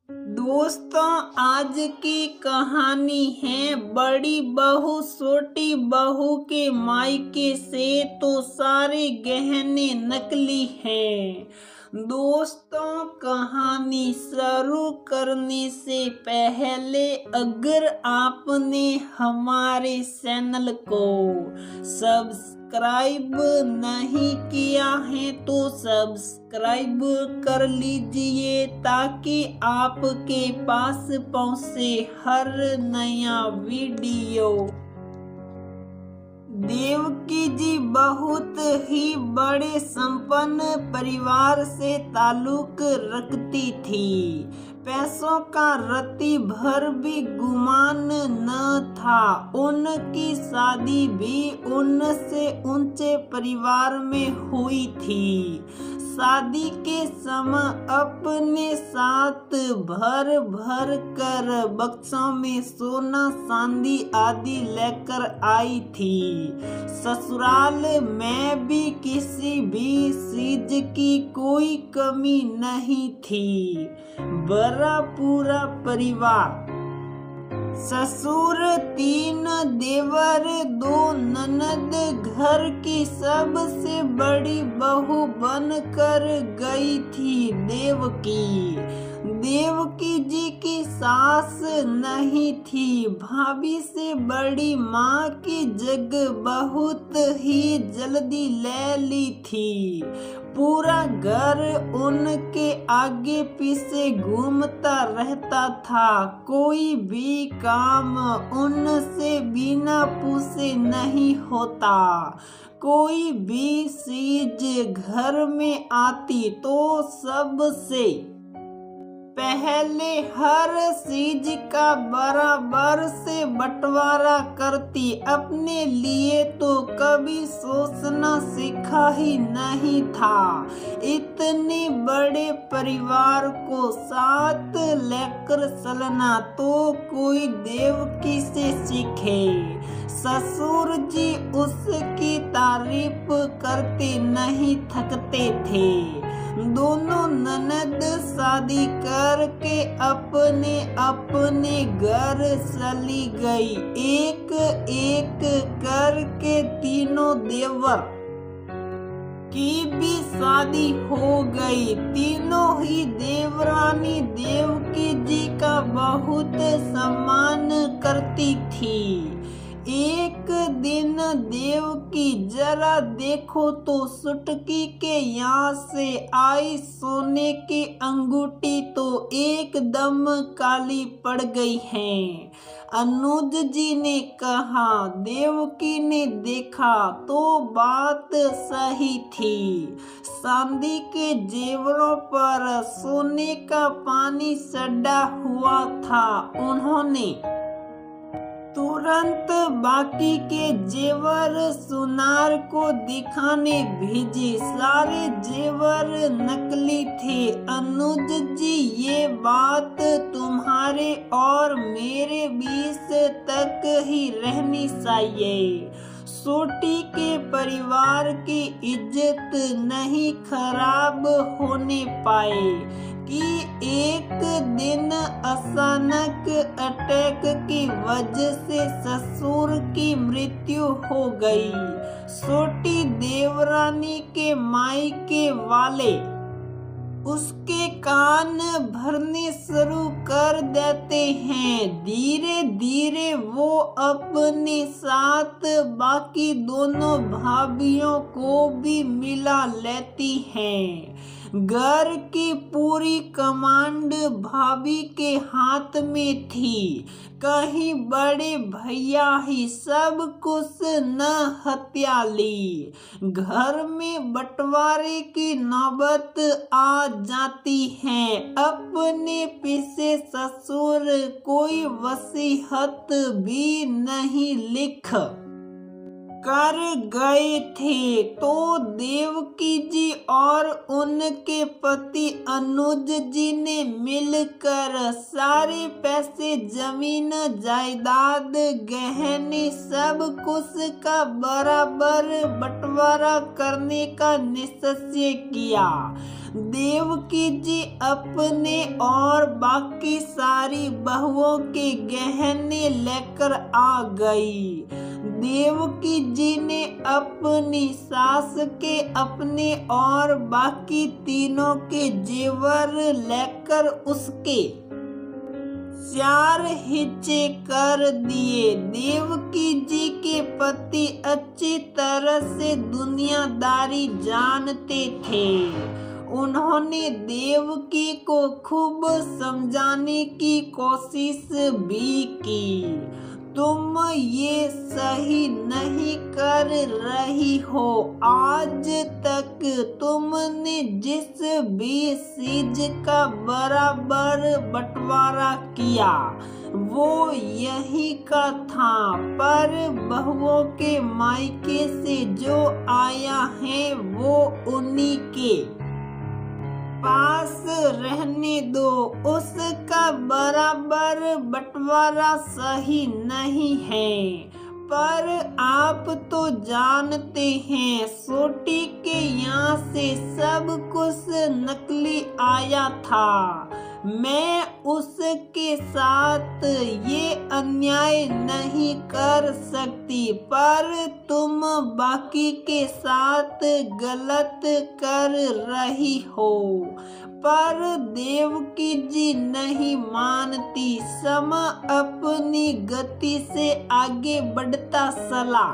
दोस्तों, आज की कहानी है बड़ी बहू छोटी बहू के मायके से तो सारे गहने नकली हैं। दोस्तों, कहानी शुरू करने से पहले अगर आपने हमारे चैनल को सब्सक्राइब नहीं किया है तो सब्सक्राइब कर लीजिए ताकि आपके पास पहुंचे हर नया वीडियो। देवकी जी बहुत ही बड़े संपन्न परिवार से ताल्लुक रखती थी। पैसों का रत्ती भर भी गुमान न था। उनकी शादी भी उनसे ऊंचे परिवार में हुई थी। शादी के समय अपने साथ भर भर कर बक्सों में सोना चांदी आदि लेकर आई थी। ससुराल में भी किसी भी चीज की कोई कमी नहीं थी। बड़ा पूरा परिवार, ससुर, 3 देवर, 2 ननद, घर की सबसे बड़ी बहू बनकर गई थी देवकी। देवकी जी की सास नहीं थी। भाभी से बड़ी माँ की जगह बहुत ही जल्दी ले ली थी। पूरा घर उनके आगे पीछे घूमता रहता था। कोई भी काम उनसे बिना पूछे नहीं होता। कोई भी चीज घर में आती तो सबसे पहले हर चीज का बराबर से बंटवारा करती। अपने लिए तो कभी सोचना सीखा ही नहीं था। इतने बड़े परिवार को साथ लेकर चलना तो कोई देवकी से सीखे। ससुर जी उसकी तारीफ करते नहीं थकते थे। दोनों ननद शादी करके अपने अपने घर चली गई। एक एक करके तीनों देवर की भी शादी हो गई। तीनों ही देवरानी देवकी जी का बहुत सम्मान करती थी। एक दिन देवकी जरा देखो तो सुटकी के यहाँ से आई सोने की अंगूठी तो एकदम काली पड़ गई है। अनुज जी ने कहा। देवकी ने देखा तो बात सही थी। चांदी के जेवरों पर सोने का पानी सड़ा हुआ था। उन्होंने तुरंत बाकी के जेवर सुनार को दिखाने भेजे। सारे जेवर नकली थे। अनुज जी, ये बात तुम्हारे और मेरे बीच तक ही रहनी चाहिए। छोटी के परिवार की इज्जत नहीं खराब होने पाए कि एक दिन अचानक अटैक की वजह से ससुर की मृत्यु हो गई। छोटी देवरानी के मायके वाले उसके कान भरने शुरू कर देते हैं। धीरे धीरे वो अपने साथ बाकी दोनों भाभियों को भी मिला लेती हैं। घर की पूरी कमांड भाभी के हाथ में थी। कहीं बड़े भैया ही सब कुछ न हथियाली। घर में बंटवारे की नौबत आ जाती है। अपने पीछे ससुर कोई वसीयत भी नहीं लिख कर गए थे तो देवकी जी और उनके पति अनुज जी ने मिलकर सारे पैसे, जमीन जायदाद, गहने सब कुछ का बराबर बंटवारा करने का निश्चय किया। देवकी जी अपने और बाकी सारी बहुओं के गहने लेकर आ गई। देवकी जी ने अपनी सास के, अपने और बाकी तीनों के जेवर लेकर उसके 4 हिस्से कर दिए। देवकी जी के पति अच्छी तरह से दुनियादारी जानते थे। उन्होंने देवकी को खूब समझाने की कोशिश भी की। तुम ये सही नहीं कर रही हो। आज तक तुमने जिस भी चीज का बराबर बंटवारा किया वो यही का था, पर बहुओं के मायके से जो आया है वो उन्हीं के पास रहने दो। उसका बराबर बंटवारा सही नहीं है। पर आप तो जानते हैं सोटी के यहाँ से सब कुछ नकली आया था। मैं उसके साथ ये अन्याय नहीं कर सकती, पर तुम बाकी के साथ गलत कर रही हो। पर देवकी जी नहीं मानती। समय अपनी गति से आगे बढ़ता चला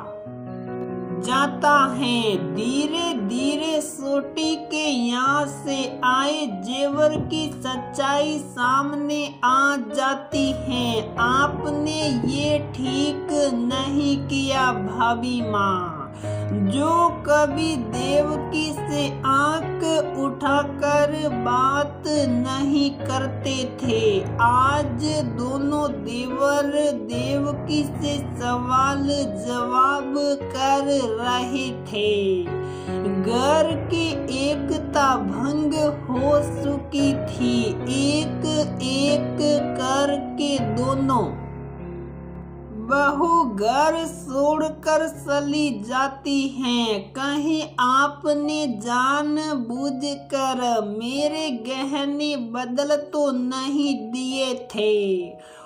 जाता है। धीरे धीरे सोटी के यहाँ से आए जेवर की सच्चाई सामने आ जाती है। आपने ये ठीक नहीं किया भाभी माँ। जो कभी देवकी से आंख उठाकर बात नहीं करते थे, आज दोनों देवर देवकी से सवाल जवाब कर रहे थे। घर की एकता भंग हो चुकी थी। एक एक करके दोनों बहू घर छोड़कर चली जाती हैं। कहीं आपने जानबूझकर मेरे गहने बदल तो नहीं दिए थे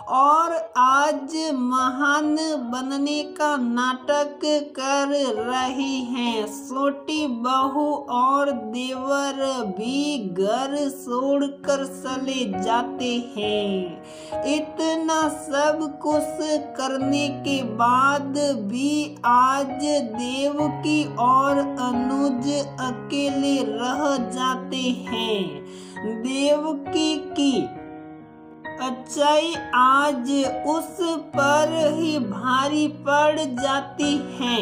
और आज महान बनने का नाटक कर रही हैं। छोटी बहू और देवर भी घर छोड़कर चले जाते हैं। इतना सब कुछ करने के बाद भी आज देवकी और अनुज अकेले रह जाते हैं। देवकी की अच्छाई आज उस पर ही भारी पड़ जाती है।